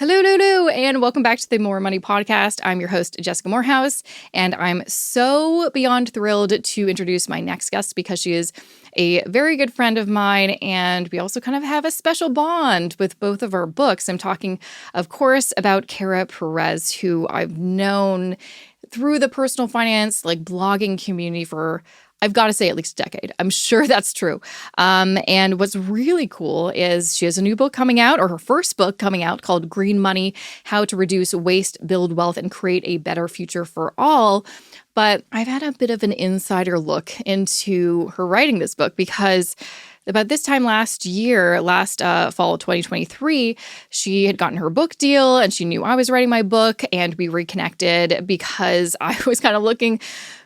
Hello, Lulu, and welcome back to the More Money Podcast. I'm your host, Jessica Morehouse, and I'm so beyond thrilled to introduce my next guest because she is a very good friend of mine, and we also kind of have a special bond with both of our books. I'm talking, of course, about Kara Perez, who I've known through the personal finance, blogging community for I've got to say at least a decade. I'm sure that's true. And what's really cool is she has a new book coming out, or her first book coming out, called Green Money: How to Reduce Waste, Build Wealth, and Create a Better Future for All. But I've had a bit of an insider look into her writing this book because about this time last fall of 2023, she had gotten her book deal and she knew I was writing my book, and we reconnected because I was kind of looking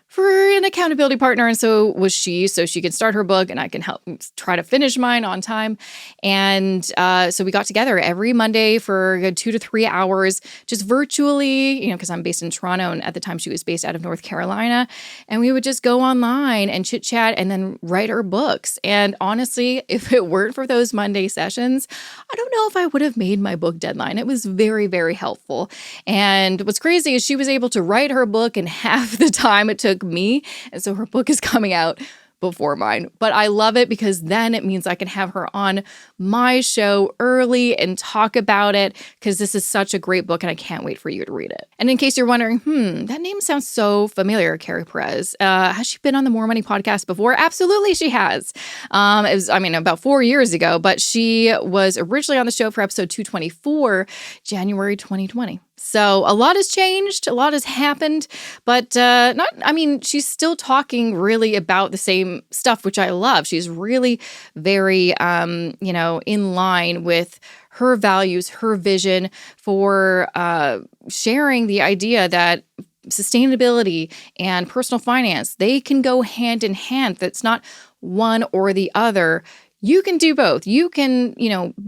for an accountability partner, and so was she, so she could start her book and I can help try to finish mine on time. And so we got together every Monday for 2 to 3 hours, just virtually, because I'm based in Toronto, and at the time she was based out of North Carolina, and we would just go online and chit chat and then write our books. And honestly, if it weren't for those Monday sessions, I don't know if I would have made my book deadline. It was very, very helpful. And what's crazy is she was able to write her book in half the time it took me. And so her book is coming out before mine. But I love it because then it means I can have her on my show early and talk about it, because this is such a great book and I can't wait for you to read it. And in case you're wondering, that name sounds so familiar, Kara Perez. Has she been on the More Money podcast before? Absolutely she has. It was, about 4 years ago, but she was originally on the show for episode 224, January 2020. So a lot has changed, a lot has happened, but she's still talking really about the same stuff, which I love. She's really very, in line with her values, her vision for sharing the idea that sustainability and personal finance, they can go hand in hand. That's not one or the other. You can do both. You can,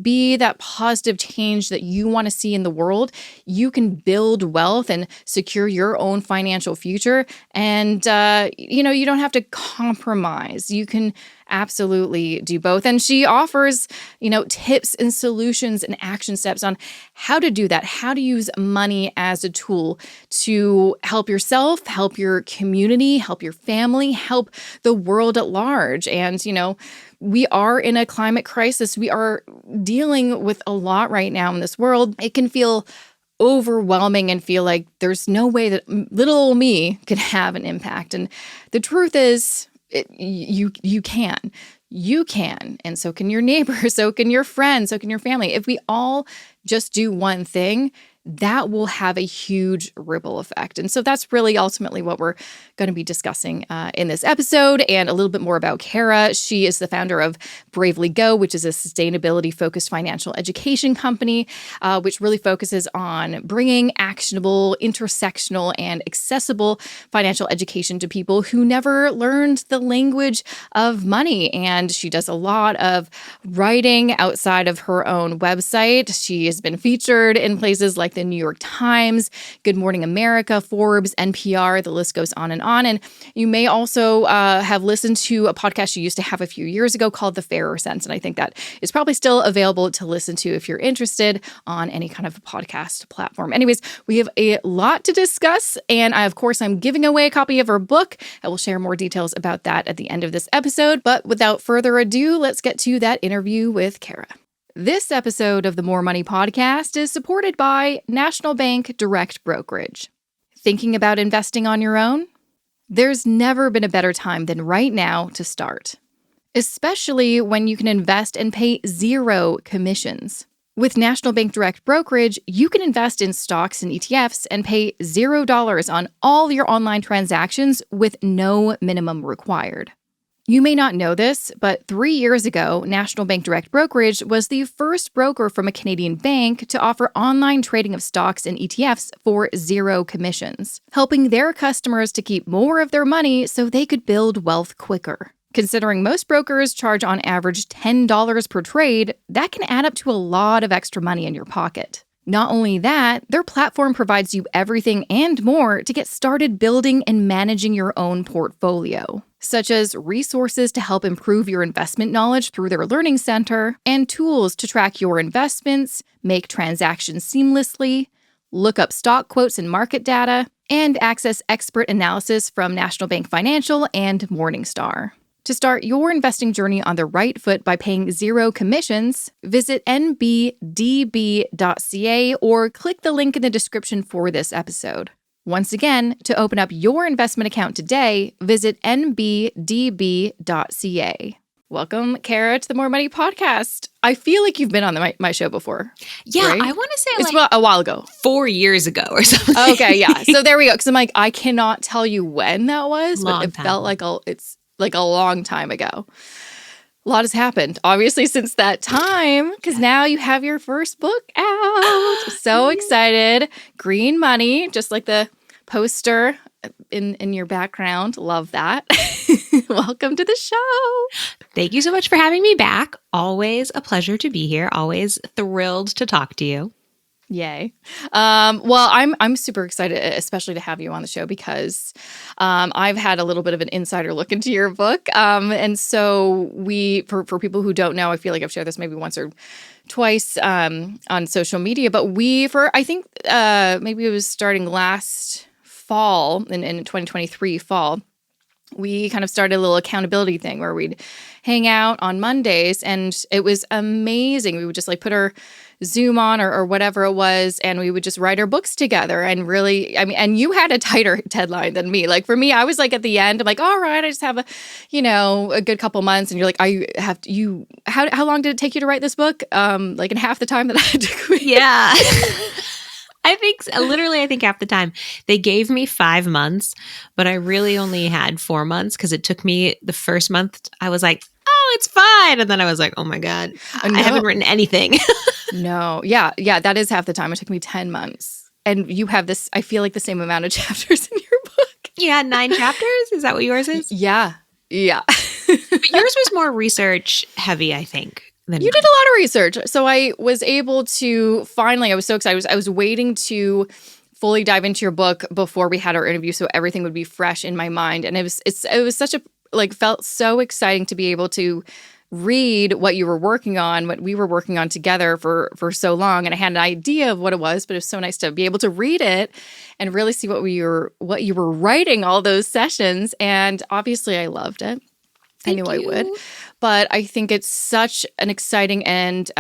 be that positive change that you want to see in the world. You can build wealth and secure your own financial future. And, you don't have to compromise. You can absolutely do both. And she offers, tips and solutions and action steps on how to do that, how to use money as a tool to help yourself, help your community, help your family, help the world at large. And, we are in a climate crisis. We are dealing with a lot right now in this world. It can feel overwhelming and feel like there's no way that little old me could have an impact. And the truth is, you can. You can. And so can your neighbor, so can your friend, so can your family. If we all just do one thing, that will have a huge ripple effect. And so that's really ultimately what we're going to be discussing in this episode, and a little bit more about Kara. She is the founder of Bravely Go, which is a sustainability-focused financial education company, which really focuses on bringing actionable, intersectional, and accessible financial education to people who never learned the language of money. And she does a lot of writing outside of her own website. She has been featured in places like the New York Times, Good Morning America, Forbes, NPR, the list goes on. And you may also have listened to a podcast she used to have a few years ago called The Fairer Sense. And I think that is probably still available to listen to if you're interested on any kind of podcast platform. Anyways, we have a lot to discuss. And I'm giving away a copy of her book. I will share more details about that at the end of this episode. But without further ado, let's get to that interview with Kara. This episode of the More Money Podcast is supported by National Bank Direct Brokerage. Thinking about investing on your own? There's never been a better time than right now to start, especially when you can invest and pay zero commissions. With National Bank Direct Brokerage, you can invest in stocks and ETFs and pay $0 on all your online transactions with no minimum required. You may not know this, but 3 years ago, National Bank Direct Brokerage was the first broker from a Canadian bank to offer online trading of stocks and ETFs for zero commissions, helping their customers to keep more of their money so they could build wealth quicker. Considering most brokers charge on average $10 per trade, that can add up to a lot of extra money in your pocket. Not only that, their platform provides you everything and more to get started building and managing your own portfolio. such as resources to help improve your investment knowledge through their Learning Center, and tools to track your investments, make transactions seamlessly, look up stock quotes and market data, and access expert analysis from National Bank Financial and Morningstar. To start your investing journey on the right foot by paying zero commissions, visit nbdb.ca or click the link in the description for this episode. Once again, to open up your investment account today, visit nbdb.ca. Welcome, Kara, to the More Money podcast. I feel like you've been on my show before. Yeah, right? I want to say it's a while ago. 4 years ago or something. Okay, yeah. So there we go. Because I'm like, I cannot tell you when that was, but it felt like it's like a long time ago. A lot has happened, obviously, since that time, because now you have your first book out. So excited. Green Money, just like the poster in your background. Love that. Welcome to the show. Thank you so much for having me back. Always a pleasure to be here. Always thrilled to talk to you. Yay. Well, I'm super excited, especially to have you on the show because I've had a little bit of an insider look into your book. And so for people who don't know, I feel like I've shared this maybe once or twice on social media, but I think maybe it was starting last fall, in 2023 fall, we kind of started a little accountability thing where we'd hang out on Mondays, and it was amazing. We would just like put our Zoom on or whatever it was, and we would just write our books together. And really, I mean, and you had a tighter deadline than me. Like for me, I was like at the end, I'm like, all right, I just have a good couple months. And you're like, how long did it take you to write this book? Like in half the time that I had to quit. Yeah. I think half the time. They gave me 5 months, but I really only had 4 months because it took me the first month. I was like, oh, it's fine. And then I was like, oh my God, I haven't written anything. No. Yeah. That is half the time. It took me 10 months. And you have this, I feel like the same amount of chapters in your book. You had 9 chapters? Is that what yours is? Yeah. But yours was more research heavy, I think. You did a lot of research. So I was able to finally, I was so excited. I was waiting to fully dive into your book before we had our interview so everything would be fresh in my mind. And it was such a, felt so exciting to be able to read what you were working on, what we were working on together for so long. And I had an idea of what it was, but it was so nice to be able to read it and really see what you were writing all those sessions. And obviously I loved it. I knew I would. But I think it's such an exciting and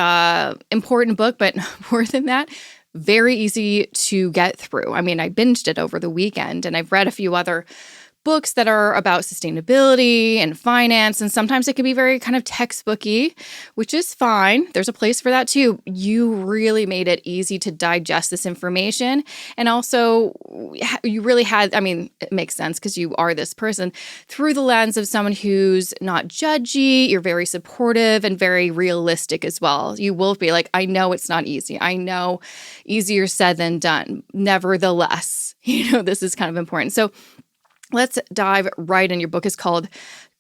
important book, but more than that, very easy to get through. I mean, I binged it over the weekend, and I've read a few other books that are about sustainability and finance, and sometimes it can be very kind of textbooky, which is fine. There's a place for that too. You really made it easy to digest this information, and also you really had, I mean, it makes sense because you are this person, through the lens of someone who's not judgy. You're very supportive and very realistic as well. You will be like, I know it's not easy. I know easier said than done. Nevertheless, this is kind of important. So let's dive right in. Your book is called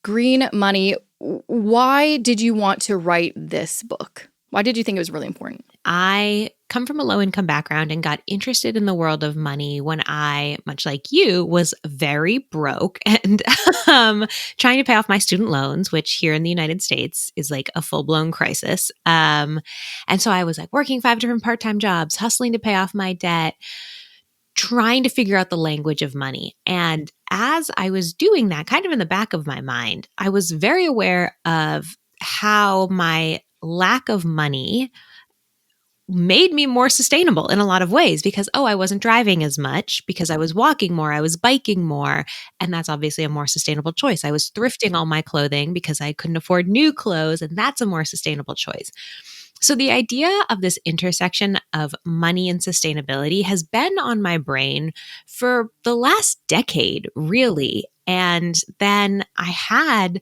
Green Money. Why did you want to write this book? Why did you think it was really important? I come from a low-income background and got interested in the world of money when I, much like you, was very broke and trying to pay off my student loans, which here in the United States is like a full-blown crisis. And so I was like working 5 different part-time jobs, hustling to pay off my debt, trying to figure out the language of money. And as I was doing that, kind of in the back of my mind, I was very aware of how my lack of money made me more sustainable in a lot of ways because, I wasn't driving as much because I was walking more, I was biking more, and that's obviously a more sustainable choice. I was thrifting all my clothing because I couldn't afford new clothes, and that's a more sustainable choice. So the idea of this intersection of money and sustainability has been on my brain for the last decade, really. And then I had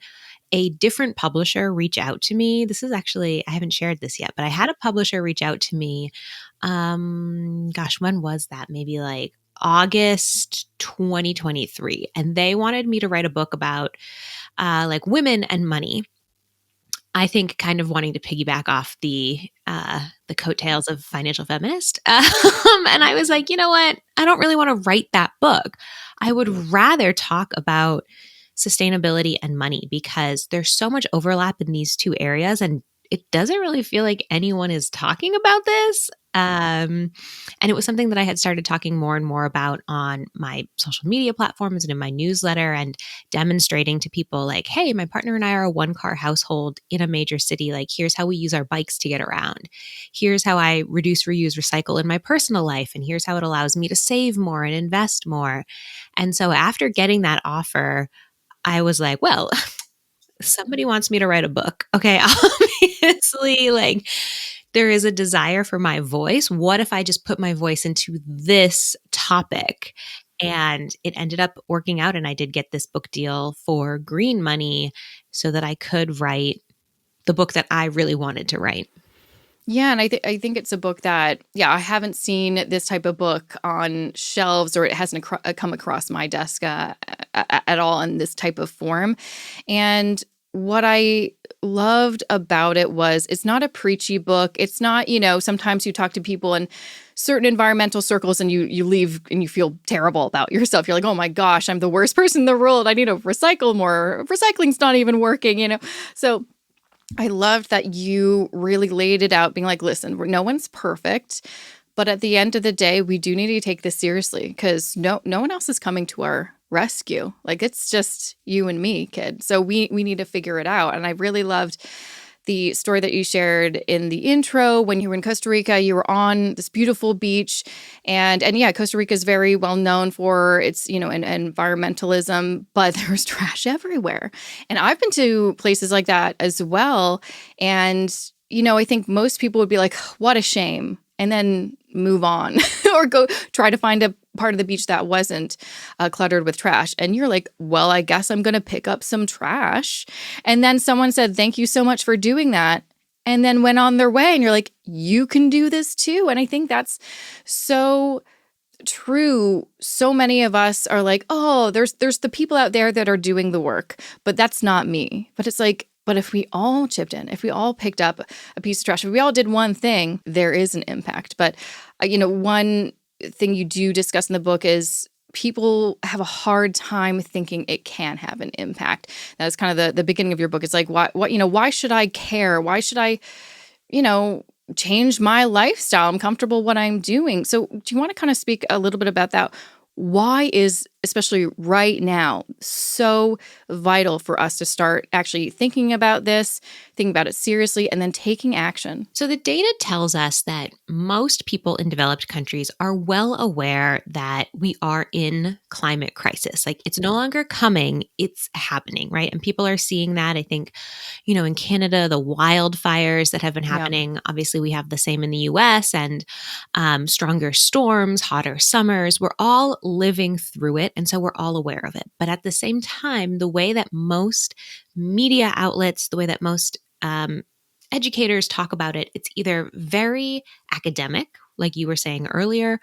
a different publisher reach out to me. This is actually, I haven't shared this yet, but I had a publisher reach out to me. When was that? Maybe like August 2023. And they wanted me to write a book about like women and money. I think kind of wanting to piggyback off the coattails of Financial Feminist. And I was like, you know what? I don't really want to write that book. I would rather talk about sustainability and money, because there's so much overlap in these two areas, and it doesn't really feel like anyone is talking about this. And it was something that I had started talking more and more about on my social media platforms and in my newsletter, and demonstrating to people like, hey, my partner and I are a one-car household in a major city. Like, here's how we use our bikes to get around. Here's how I reduce, reuse, recycle in my personal life. And here's how it allows me to save more and invest more. And so after getting that offer, I was like, well, somebody wants me to write a book. Okay. Obviously, like, there is a desire for my voice. What if I just put my voice into this topic? And it ended up working out. And I did get this book deal for Green Money so that I could write the book that I really wanted to write. Yeah, and I think it's a book that, yeah, I haven't seen this type of book on shelves, or it hasn't come across my desk at all in this type of form. And what I loved about it was it's not a preachy book. It's not, sometimes you talk to people in certain environmental circles and you leave and you feel terrible about yourself. You're like, oh my gosh, I'm the worst person in the world. I need to recycle more. Recycling's not even working. So I loved that you really laid it out, being like, listen, no one's perfect, but at the end of the day, we do need to take this seriously, because no one else is coming to our rescue. Like, it's just you and me, kid. So we need to figure it out. And I really loved the story that you shared in the intro. When you were in Costa Rica, you were on this beautiful beach, and yeah, Costa Rica is very well known for its, environmentalism, but there's trash everywhere. And I've been to places like that as well. And, I think most people would be like, what a shame, and then move on or go try to find a part of the beach that wasn't cluttered with trash. And you're like, well, I guess I'm going to pick up some trash. And then someone said, thank you so much for doing that, and then went on their way. And you're like, you can do this too. And I think that's so true. So many of us are like, oh, there's the people out there that are doing the work, but that's not me. But it's like, but if we all chipped in, if we all picked up a piece of trash, if we all did one thing, there is an impact. But, one thing you do discuss in the book is people have a hard time thinking it can have an impact. That's kind of the beginning of your book. It's like, why should I care? Why should I, change my lifestyle? I'm comfortable what I'm doing. So do you want to kind of speak a little bit about that? Why is, especially right now, so vital for us to start actually thinking about this, thinking about it seriously, and then taking action? So the data tells us that most people in developed countries are well aware that we are in climate crisis. Like, it's no longer coming, it's happening, right? And people are seeing that. I think, in Canada, the wildfires that have been happening, obviously we have the same in the US, and stronger storms, hotter summers, we're all living through it. And so we're all aware of it. But at the same time, the way that most media outlets, the way that most educators talk about it, it's either very academic, like you were saying earlier,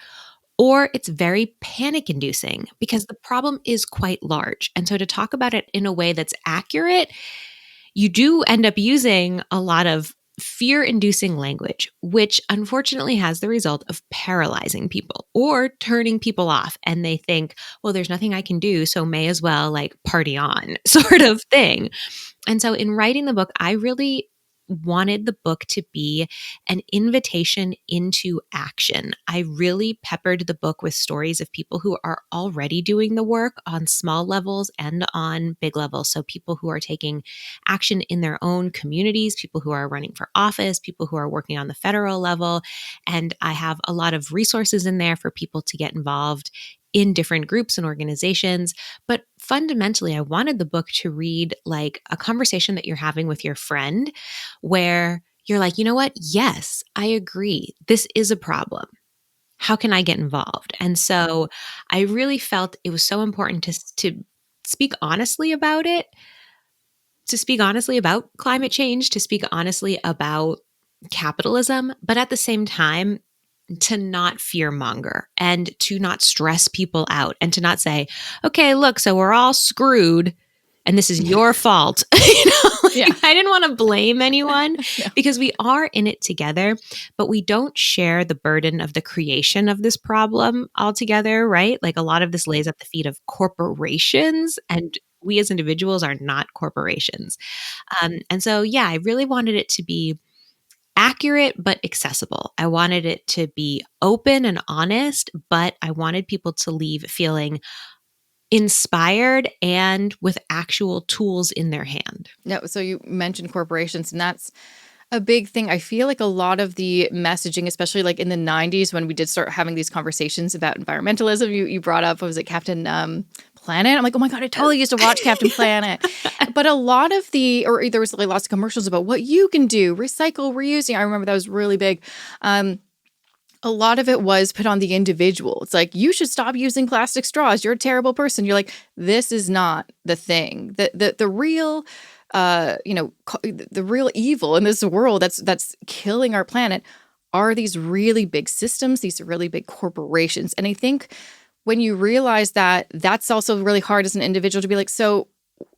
or it's very panic inducing, because the problem is quite large. And so to talk about it in a way that's accurate, you do end up using a lot of fear-inducing language, which unfortunately has the result of paralyzing people or turning people off. And they think, well, there's nothing I can do, so may as well like party on, sort of thing. And so in writing the book, I really wanted the book to be an invitation into action. I really peppered the book with stories of people who are already doing the work on small levels and on big levels. So people who are taking action in their own communities, people who are running for office, people who are working on the federal level. And I have a lot of resources in there for people to get involved in different groups and organizations. But fundamentally, I wanted the book to read like a conversation that you're having with your friend, where you're like, you know what? Yes, I agree. This is a problem. How can I get involved? And so I really felt it was so important to speak honestly about it, to speak honestly about climate change, to speak honestly about capitalism, but at the same time, to not fearmonger and to not stress people out and to not say, okay, look, so we're all screwed and this is your fault. I didn't want to blame anyone because we are in it together, but we don't share the burden of the creation of this problem altogether, right? Like, a lot of this lays at the feet of corporations and We as individuals are not corporations. And so, yeah, I really wanted it to be accurate but accessible. I wanted it to be open and honest, but I wanted people to leave feeling inspired and with actual tools in their hand. No, so you mentioned corporations, and that's a big thing. I feel like a lot of the messaging, especially like in the 90s when we did start having these conversations about environmentalism, you brought up, what was it, Captain Planet? I'm like, oh my God, I totally used to watch Captain Planet. But a lot of there was like lots of commercials about what you can do, recycle, reusing. I remember that was really big. A lot of it was put on the individual. It's like, you should stop using plastic straws. You're a terrible person. You're like, this is not the thing. The real the real evil in this world that's killing our planet are these really big systems, these really big corporations. And I think when you realize that, that's also really hard as an individual to be like, so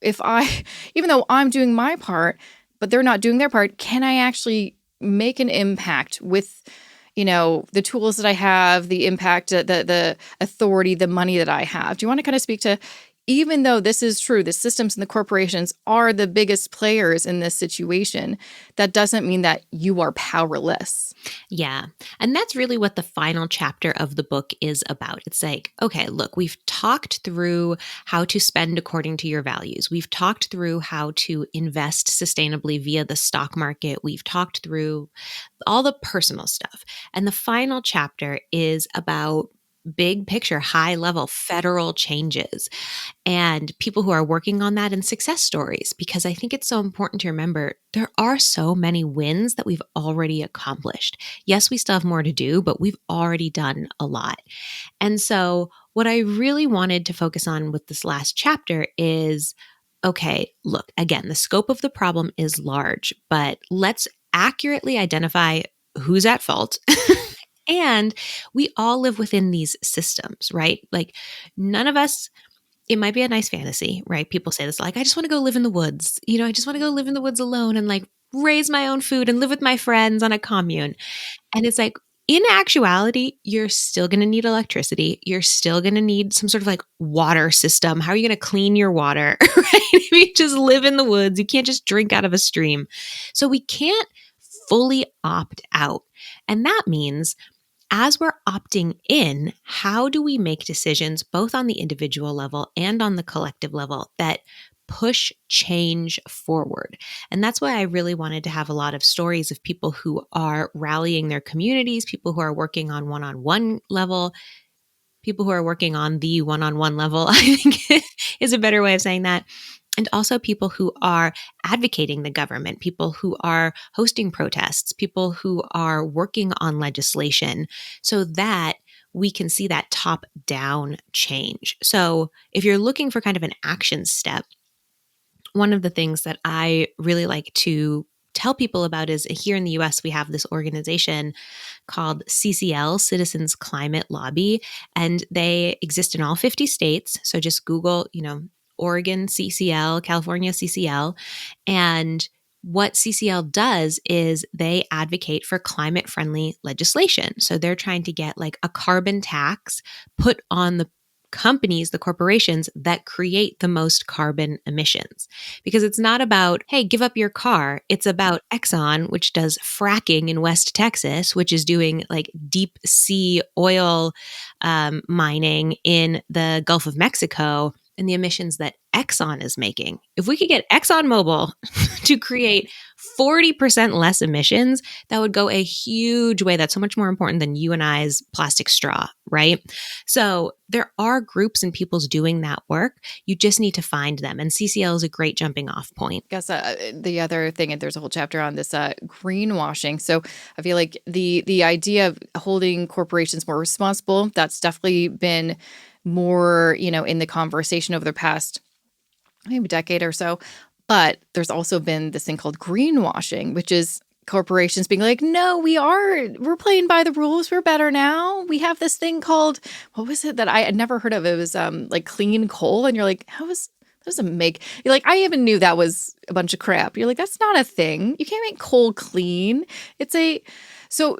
if I, even though I'm doing my part, but they're not doing their part, can I actually make an impact with, the tools that I have, the impact, the authority, the money that I have? Do you want to kind of speak to, even though this is true, the systems and the corporations are the biggest players in this situation, that doesn't mean that you are powerless. Yeah. And that's really what the final chapter of the book is about. It's like, okay, look, we've talked through how to spend according to your values. We've talked through how to invest sustainably via the stock market. We've talked through all the personal stuff. And the final chapter is about big picture, high level federal changes and people who are working on that and success stories, because I think it's so important to remember there are so many wins that we've already accomplished. Yes, we still have more to do, but we've already done a lot. And so what I really wanted to focus on with this last chapter is, okay, look, again, the scope of the problem is large, but let's accurately identify who's at fault. And we all live within these systems, right? Like none of us, it might be a nice fantasy, right? People say this like, I just want to go live in the woods. I just want to go live in the woods alone and like raise my own food and live with my friends on a commune. And it's like, in actuality, you're still going to need electricity. You're still going to need some sort of like water system. How are you going to clean your water, right? If you just live in the woods, you can't just drink out of a stream. So we can't fully opt out. And that means as we're opting in, how do we make decisions both on the individual level and on the collective level that push change forward? And that's why I really wanted to have a lot of stories of people who are rallying their communities, people who are working on one-on-one level, people who are working on the one-on-one level, I think is a better way of saying that. And also people who are advocating the government, people who are hosting protests, people who are working on legislation so that we can see that top-down change. So if you're looking for kind of an action step, one of the things that I really like to tell people about is here in the US, we have this organization called CCL, Citizens Climate Lobby, and they exist in all 50 states. So just Google, Oregon CCL, California CCL. And what CCL does is they advocate for climate friendly legislation. So they're trying to get like a carbon tax put on the companies, the corporations that create the most carbon emissions. Because it's not about, hey, give up your car. It's about Exxon, which does fracking in West Texas, which is doing like deep sea oil mining in the Gulf of Mexico, and the emissions that Exxon is making. If we could get ExxonMobil to create 40% less emissions, that would go a huge way. That's so much more important than you and I's plastic straw, right? So there are groups and peoples doing that work. You just need to find them. And CCL is a great jumping off point. I guess the other thing, and there's a whole chapter on this greenwashing. So I feel like the idea of holding corporations more responsible, that's definitely been more, in the conversation over the past maybe decade or so. But there's also been this thing called greenwashing, which is corporations being like, no, we're playing by the rules. We're better now. We have this thing called, what was it that I had never heard of? It was like clean coal. And you're like, that doesn't make, you're like, I even knew that was a bunch of crap. You're like, that's not a thing. You can't make coal clean. So,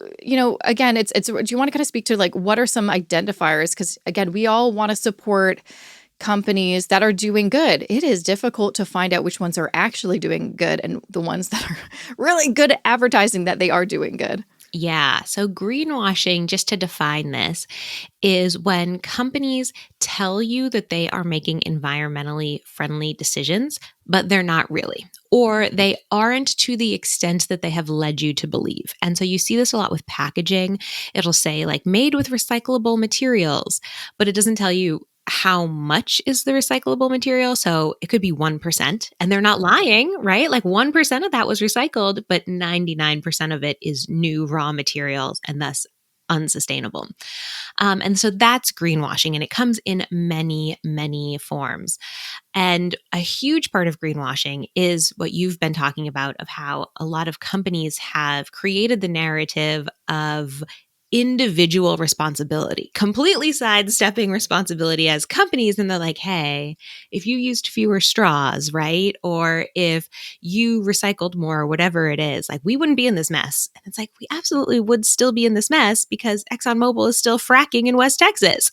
again, do you want to kind of speak to like, what are some identifiers? Because again, we all want to support companies that are doing good. It is difficult to find out which ones are actually doing good and the ones that are really good at advertising that they are doing good. Yeah. So, greenwashing, just to define this, is when companies tell you that they are making environmentally friendly decisions, but they're not really, or they aren't to the extent that they have led you to believe. And so you see this a lot with packaging. It'll say like made with recyclable materials, but it doesn't tell you how much is the recyclable material. So it could be 1%, and they're not lying, right? Like 1% of that was recycled, but 99% of it is new raw materials and thus unsustainable. And so that's greenwashing, and it comes in many, many forms. And a huge part of greenwashing is what you've been talking about, of how a lot of companies have created the narrative of individual responsibility, completely sidestepping responsibility as companies. And they're like, hey, if you used fewer straws, right? Or if you recycled more, or whatever it is, like we wouldn't be in this mess. And it's like, we absolutely would still be in this mess because ExxonMobil is still fracking in West Texas.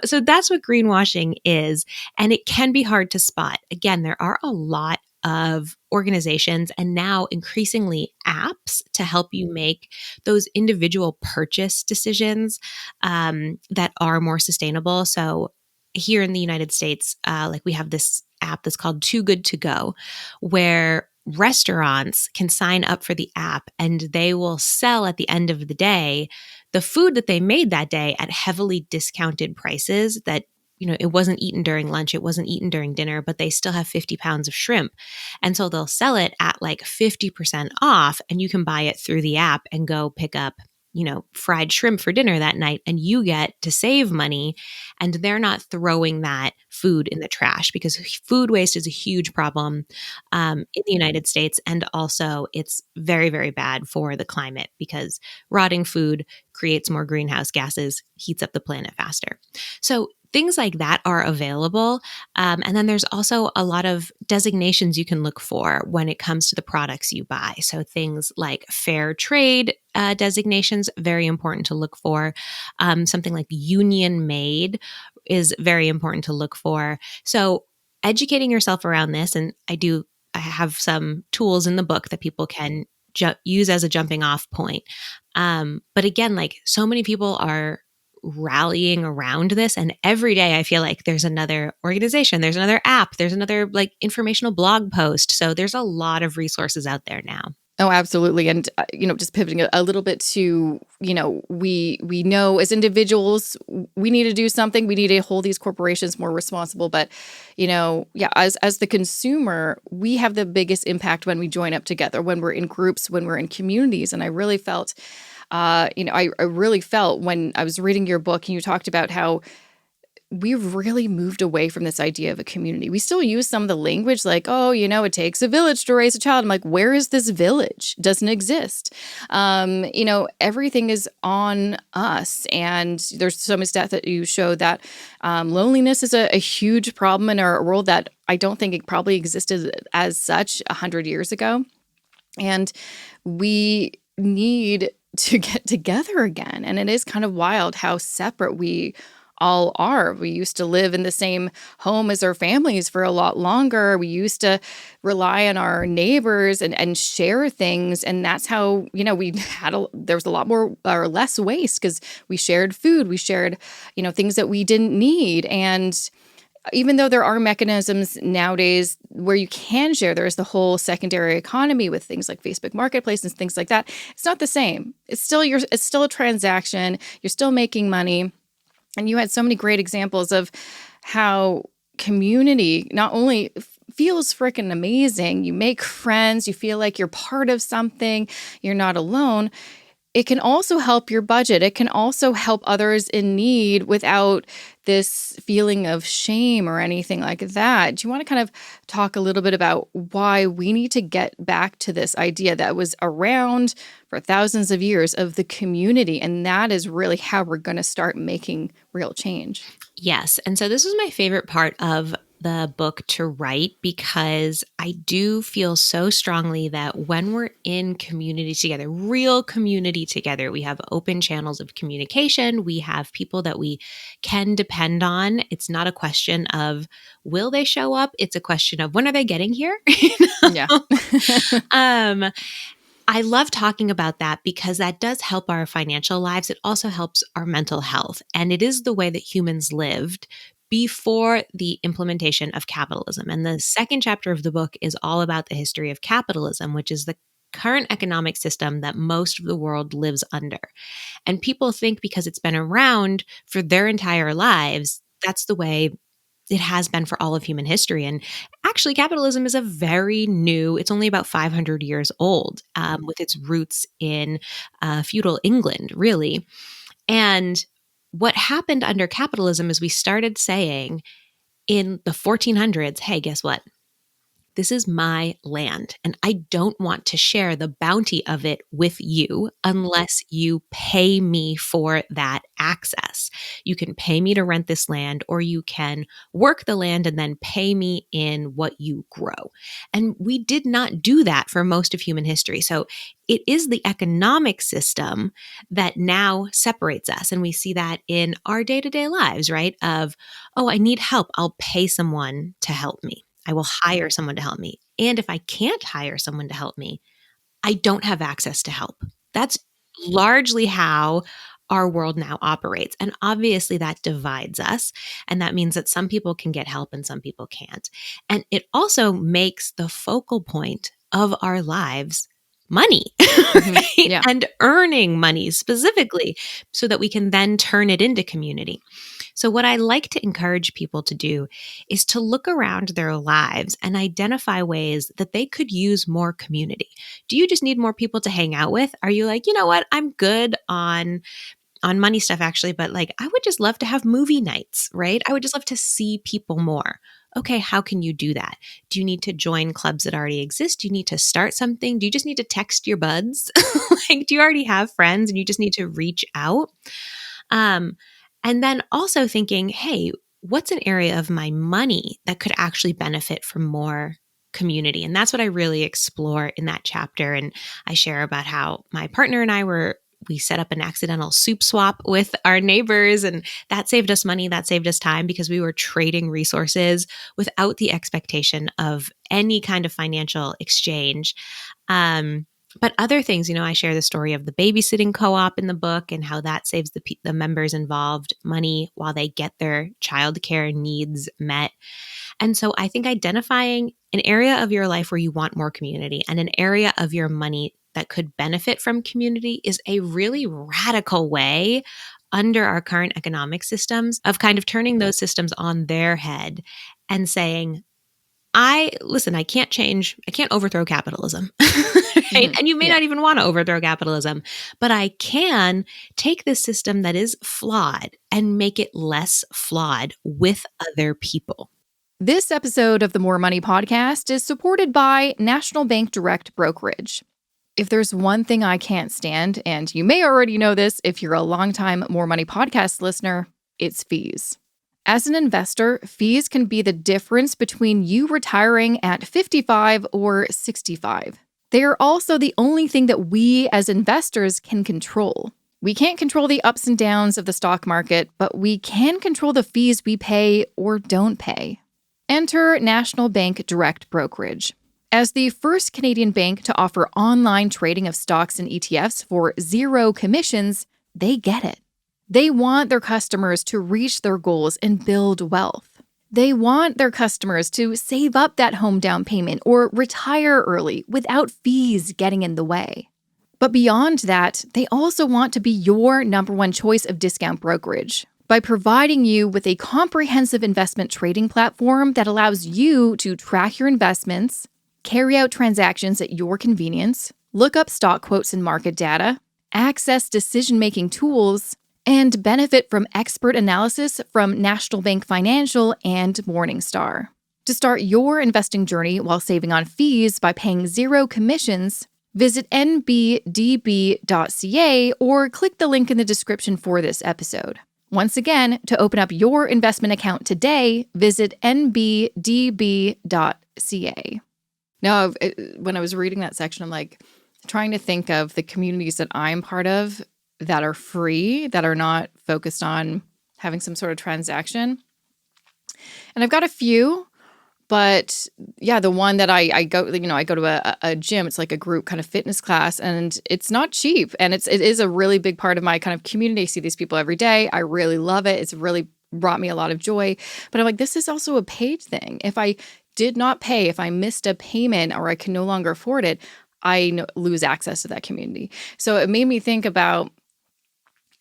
So that's what greenwashing is. And it can be hard to spot. Again, there are a lot of organizations and now increasingly apps to help you make those individual purchase decisions that are more sustainable. So here in the United States, like we have this app that's called Too Good to Go, where restaurants can sign up for the app and they will sell at the end of the day the food that they made that day at heavily discounted prices that, you know, it wasn't eaten during lunch, it wasn't eaten during dinner, but they still have 50 pounds of shrimp. And so they'll sell it at like 50% off, and you can buy it through the app and go pick up, you know, fried shrimp for dinner that night, and you get to save money, and they're not throwing that food in the trash, because food waste is a huge problem in the United States. And also it's very, very bad for the climate because rotting food creates more greenhouse gases, heats up the planet faster. So things like that are available. And then there's also a lot of designations you can look for when it comes to the products you buy. So things like fair trade designations, very important to look for. Something like union made is very important to look for. So educating yourself around this, and I have some tools in the book that people can use as a jumping off point. But again, like so many people are rallying around this, and every day I feel like there's another organization, there's another app, there's another like informational blog post. So there's a lot of resources out there now. Oh, absolutely. And, just pivoting a little bit to, we know as individuals, we need to do something. We need to hold these corporations more responsible. But, as the consumer, we have the biggest impact when we join up together, when we're in groups, when we're in communities. And I really felt, I really felt when I was reading your book and you talked about how we've really moved away from this idea of a community. We still use some of the language like, oh, it takes a village to raise a child. I'm like, where is this village? It doesn't exist. Everything is on us. And there's so much stats that you show that loneliness is a huge problem in our world that I don't think it probably existed as such 100 years ago. And we need to get together again. And it is kind of wild how separate we all are. We used to live in the same home as our families for a lot longer. We used to rely on our neighbors and share things. And that's how, there was a lot more or less waste because we shared food. We shared, things that we didn't need. And even though there are mechanisms nowadays where you can share, there's the whole secondary economy with things like Facebook Marketplace and things like that. It's not the same. It's still a transaction. You're still making money. And you had so many great examples of how community not only feels freaking amazing, you make friends, you feel like you're part of something, you're not alone. It can also help your budget. It can also help others in need without this feeling of shame or anything like that. Do you want to kind of talk a little bit about why we need to get back to this idea that was around for thousands of years of the community? And that is really how we're going to start making real change. Yes. And so this was my favorite part of the book to write because I do feel so strongly that when we're in community together, real community together, we have open channels of communication, we have people that we can depend on. It's not a question of will they show up? It's a question of when are they getting here? Yeah. um, I love talking about that because that does help our financial lives. It also helps our mental health. And it is the way that humans lived before the implementation of capitalism. And the second chapter of the book is all about the history of capitalism, which is the current economic system that most of the world lives under. And people think because it's been around for their entire lives, that's the way it has been for all of human history. And actually, capitalism is a very new, it's only about 500 years old with its roots in feudal England, really. And what happened under capitalism is we started saying in the 1400s, hey, guess what? This is my land, and I don't want to share the bounty of it with you unless you pay me for that access. You can pay me to rent this land, or you can work the land and then pay me in what you grow. And we did not do that for most of human history. So it is the economic system that now separates us. And we see that in our day-to-day lives, right? Of, oh, I need help. I'll pay someone to help me. I will hire someone to help me. And if I can't hire someone to help me, I don't have access to help. That's largely how our world now operates. And obviously that divides us. And that means that some people can get help and some people can't. And it also makes the focal point of our lives money, right? Yeah. And earning money specifically so that we can then turn it into community. So what I like to encourage people to do is to look around their lives and identify ways that they could use more community. Do you just need more people to hang out with? Are you like, you know what, I'm good on money stuff actually, but like I would just love to have movie nights, right? I would just love to see people more. Okay, how can you do that? Do you need to join clubs that already exist? Do you need to start something? Do you just need to text your buds? Like, do you already have friends and you just need to reach out? And then also thinking, hey, what's an area of my money that could actually benefit from more community? And that's what I really explore in that chapter. And I share about how my partner and I we set up an accidental soup swap with our neighbors, and that saved us money. That saved us time because we were trading resources without the expectation of any kind of financial exchange. But other things, I share the story of the babysitting co-op in the book and how that saves the members involved money while they get their childcare needs met. And so I think identifying an area of your life where you want more community and an area of your money that could benefit from community is a really radical way under our current economic systems of kind of turning those systems on their head and saying, I can't overthrow capitalism, right? And you may not even want to overthrow capitalism, but I can take this system that is flawed and make it less flawed with other people. This episode of the More Money podcast is supported by National Bank Direct Brokerage. If there's one thing I can't stand, and you may already know this if you're a longtime More Money podcast listener, it's fees. As an investor, fees can be the difference between you retiring at 55 or 65. They are also the only thing that we as investors can control. We can't control the ups and downs of the stock market, but we can control the fees we pay or don't pay. Enter National Bank Direct Brokerage. As the first Canadian bank to offer online trading of stocks and ETFs for zero commissions, they get it. They want their customers to reach their goals and build wealth. They want their customers to save up that home down payment or retire early without fees getting in the way. But beyond that, they also want to be your number one choice of discount brokerage by providing you with a comprehensive investment trading platform that allows you to track your investments, carry out transactions at your convenience, look up stock quotes and market data, access decision-making tools, and benefit from expert analysis from National Bank Financial and Morningstar. To start your investing journey while saving on fees by paying zero commissions, visit nbdb.ca or click the link in the description for this episode. Once again, to open up your investment account today, visit nbdb.ca. Now, when I was reading that section, I'm like trying to think of the communities that I'm part of that are free, that are not focused on having some sort of transaction. And I've got a few, but yeah, the one that I go, I go to a gym. It's like a group kind of fitness class, and it's not cheap. And it is a really big part of my kind of community. I see these people every day. I really love it. It's really brought me a lot of joy. But I'm like, this is also a paid thing. If I did not pay, if I missed a payment or I can no longer afford it, I lose access to that community. So it made me think about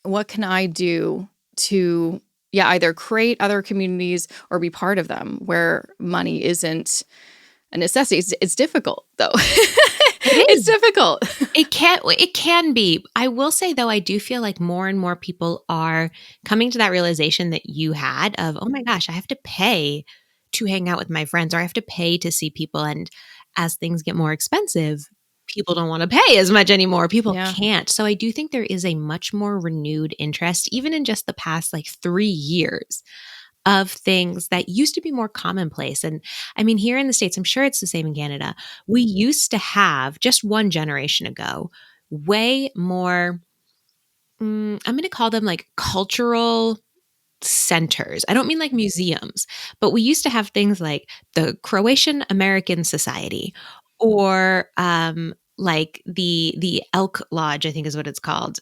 what can I do to either create other communities or be part of them where money isn't a necessity. It's difficult though. It's difficult. It can be. I will say though, I do feel like more and more people are coming to that realization that you had of, oh my gosh, I have to pay to hang out with my friends, or I have to pay to see people. And as things get more expensive, people don't want to pay as much anymore. People can't. So I do think there is a much more renewed interest, even in just the past like 3 years, of things that used to be more commonplace. And I mean, here in the States, I'm sure it's the same in Canada. We used to have, just one generation ago, way more, I'm going to call them like cultural centers. I don't mean like museums, but we used to have things like the Croatian American Society, or like the Elk Lodge, I think is what it's called.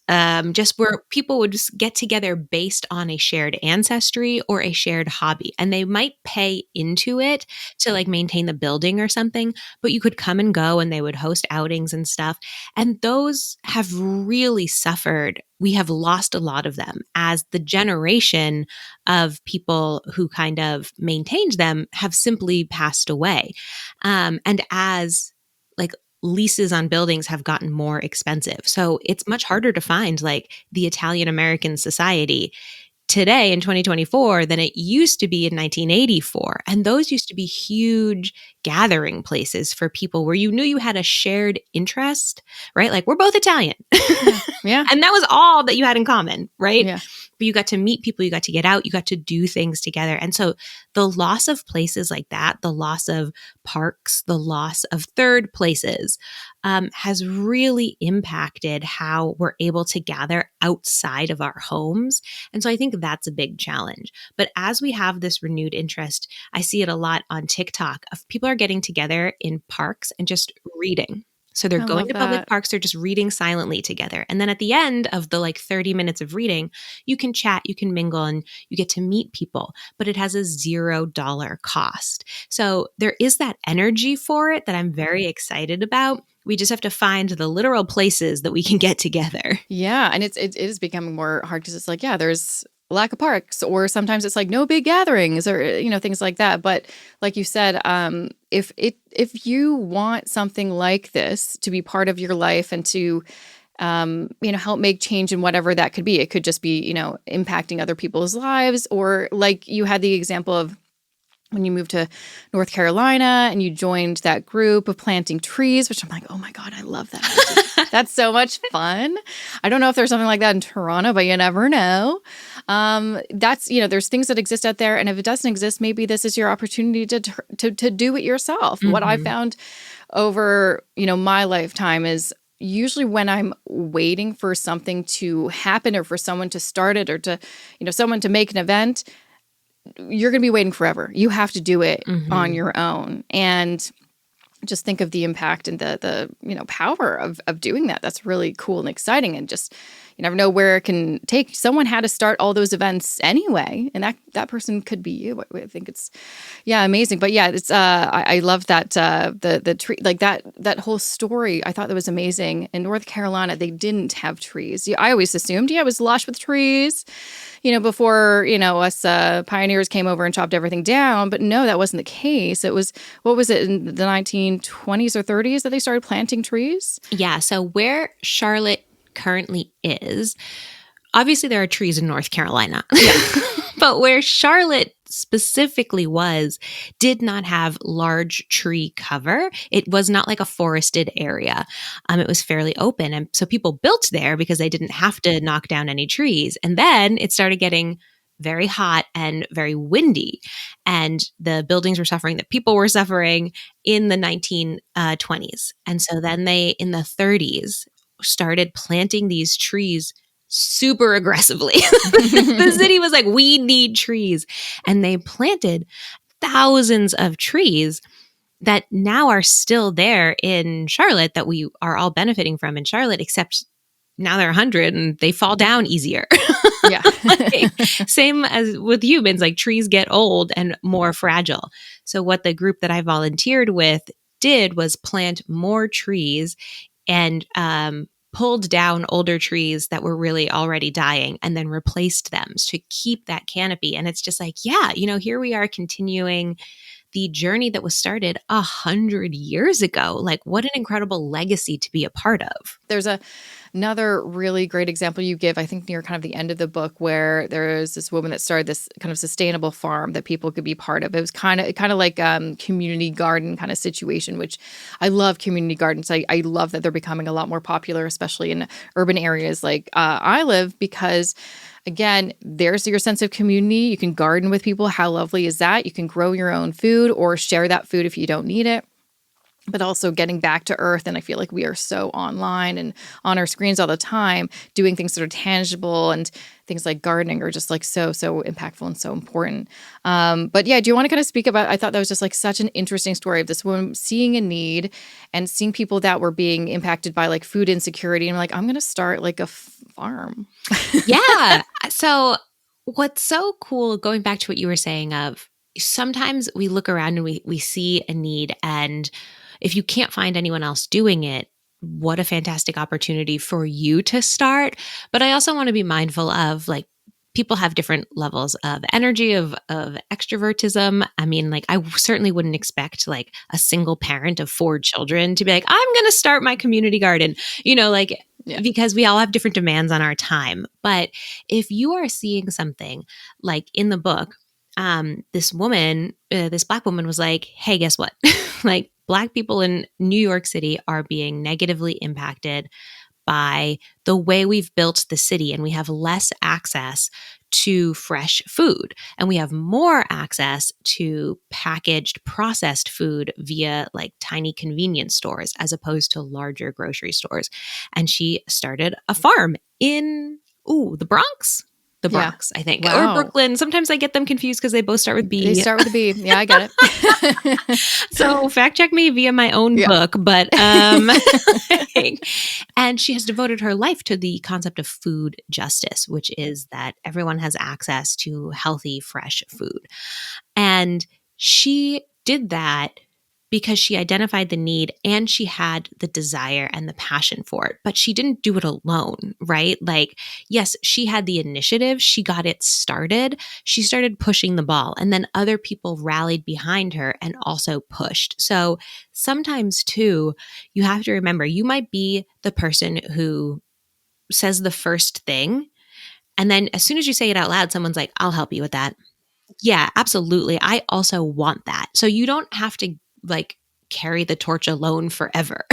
Just where people would just get together based on a shared ancestry or a shared hobby. And they might pay into it to like maintain the building or something, but you could come and go and they would host outings and stuff. And those have really suffered. We have lost a lot of them as the generation of people who kind of maintained them have simply passed away. And as like leases on buildings have gotten more expensive. So it's much harder to find like the Italian American Society today in 2024 than it used to be in 1984. And those used to be huge gathering places for people where you knew you had a shared interest, right? Like we're both Italian. Yeah. And that was all that you had in common, right? Yeah. But you got to meet people, you got to get out, you got to do things together. And so the loss of places like that, the loss of parks, the loss of third places has really impacted how we're able to gather outside of our homes. And so I think that's a big challenge. But as we have this renewed interest, I see it a lot on TikTok of people are getting together in parks and just reading. So they're going to public parks, they're just reading silently together. And then at the end of the like 30 minutes of reading, you can chat, you can mingle, and you get to meet people, but it has a $0 cost. So there is that energy for it that I'm very excited about. We just have to find the literal places that we can get together. Yeah. And it is becoming more hard because it's like, there's lack of parks, or sometimes it's like no big gatherings, or things like that. But like you said, if you want something like this to be part of your life and to help make change in whatever that could be, it could just be impacting other people's lives, or like you had the example of when you moved to North Carolina and you joined that group of planting trees, which I'm like, oh my God, I love that. That's so much fun. I don't know if there's something like that in Toronto, but you never know. That's, there's things that exist out there. And if it doesn't exist, maybe this is your opportunity to do it yourself. Mm-hmm. What I found over, my lifetime is usually when I'm waiting for something to happen or for someone to start it or to, someone to make an event, you're going to be waiting forever. You have to do it on your own. And just think of the impact and the power of doing that. That's really cool and exciting. And just, you never know where it can take. Someone had to start all those events anyway. And that person could be you. I think it's, amazing. But it's, I love that, the tree, like that whole story. I thought that was amazing. In North Carolina, they didn't have trees. I always assumed, it was lush with trees, before, us pioneers came over and chopped everything down. But no, that wasn't the case. It was, what was it, in the 1920s or 30s that they started planting trees? Yeah. So where Charlotte currently is, obviously there are trees in North Carolina, Yeah. but where Charlotte specifically did not have large tree cover. It was not like a forested area. It was fairly open. And so people built there because they didn't have to knock down any trees. And then it started getting very hot and very windy. And the buildings were suffering, the people were suffering in the 1920s. And so then they, in the 30s, started planting these trees super aggressively. The city was like, we need trees. And they planted thousands of trees that now are still there in Charlotte that we are all benefiting from in Charlotte, except now they're 100 and they fall down easier. Yeah. Like, same as with humans, like trees get old and more fragile. So what the group that I volunteered with did was plant more trees and pulled down older trees that were really already dying and then replaced them to keep that canopy. And it's just like, yeah, here we are continuing the journey that was started 100 years ago. Like, what an incredible legacy to be a part of. There's another really great example you give, I think near kind of the end of the book, where there's this woman that started this kind of sustainable farm that people could be part of. It was kind of like community garden kind of situation, which I love community gardens. I love that they're becoming a lot more popular, especially in urban areas like I live, because again, there's your sense of community. You can garden with people. How lovely is that? You can grow your own food or share that food if you don't need it. But also getting back to earth. And I feel like we are so online and on our screens all the time, doing things that are tangible, and things like gardening are just like so impactful and so important. But yeah, do you want to kind of speak about, I thought that was just like such an interesting story of this woman seeing a need and seeing people that were being impacted by like food insecurity. And I'm like, I'm going to start like a farm. Yeah. So what's so cool, going back to what you were saying of, sometimes we look around and we see a need, and if you can't find anyone else doing it, what a fantastic opportunity for you to start. But I also want to be mindful of, like, people have different levels of energy, of extrovertism. I mean, like, I certainly wouldn't expect like a single parent of 4 children to be like, I'm going to start my community garden, Yeah. because we all have different demands on our time. But if you are seeing something like in the book, this woman, this Black woman was like, hey, guess what? Like, Black people in New York City are being negatively impacted by the way we've built the city, and we have less access to fresh food, and we have more access to packaged processed food via like tiny convenience stores as opposed to larger grocery stores. And she started a farm in the Bronx. The Bronx, I think, Wow. or Brooklyn. Sometimes I get them confused because they both start with B. They start with a B. Yeah, I get it. So fact check me via my own book, but and she has devoted her life to the concept of food justice, which is that everyone has access to healthy, fresh food. And she did that because she identified the need and she had the desire and the passion for it, but she didn't do it alone, right? Like, yes, she had the initiative. She got it started. She started pushing the ball, and then other people rallied behind her and also pushed. So sometimes too, you have to remember, you might be the person who says the first thing, and then as soon as you say it out loud, someone's like, I'll help you with that. Yeah, absolutely. I also want that. So you don't have to like carry the torch alone forever.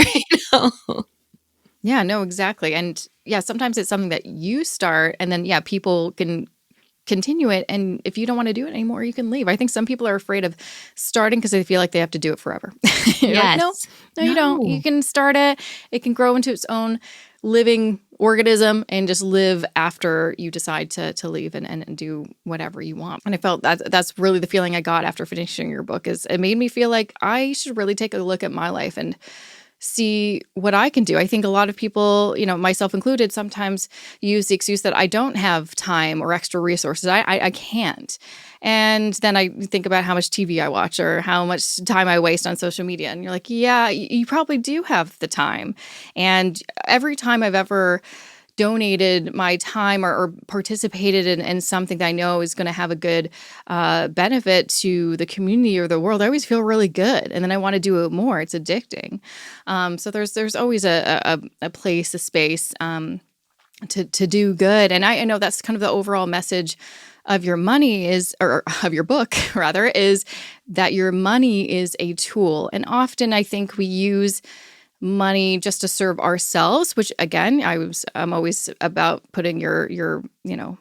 Yeah, no, exactly. And yeah, sometimes it's something that you start and then, yeah, people can continue it. And if you don't want to do it anymore, you can leave. I think some people are afraid of starting because they feel like they have to do it forever. You're like, no, you don't. You can start it. It can grow into its own living organism and just live after you decide to leave and do whatever you want. And I felt that's really the feeling I got after finishing your book. Is it made me feel like I should really take a look at my life and see what I can do. I think a lot of people, myself included, sometimes use the excuse that I don't have time or extra resources. I can't. And then I think about how much TV I watch or how much time I waste on social media. And you're like, yeah, you probably do have the time. And every time I've ever donated my time or participated in something that I know is going to have a good benefit to the community or the world, I always feel really good. And then I want to do it more. It's addicting. So there's always a place, a space. to do good. And I know that's kind of the overall message of your money is, or of your book rather, is that your money is a tool. And often I think we use money just to serve ourselves, which again, I'm always about putting your